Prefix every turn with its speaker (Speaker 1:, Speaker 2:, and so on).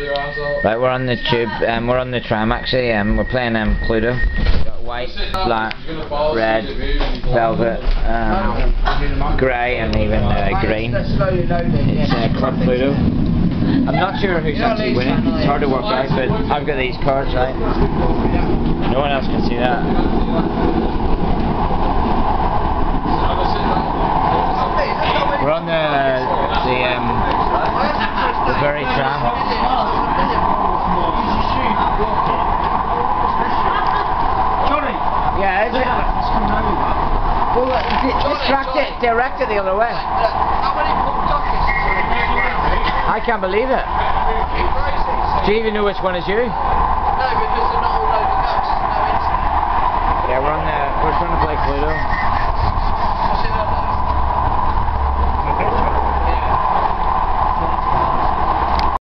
Speaker 1: Right, we're on the tube, we're on the tram actually, we're playing Cluedo. We've got white, black, red, velvet, grey and even green. It's Tram Cluedo. I'm not sure who's actually winning, it's hard to work out, but I've got these cards, right? No one else can see that. We're on the very tram. Yeah, is it? Well, direct it the other way. I can't believe it. Do you even know which one is you? No, because they're not all loaded up. Yeah, we're trying to play Cluedo.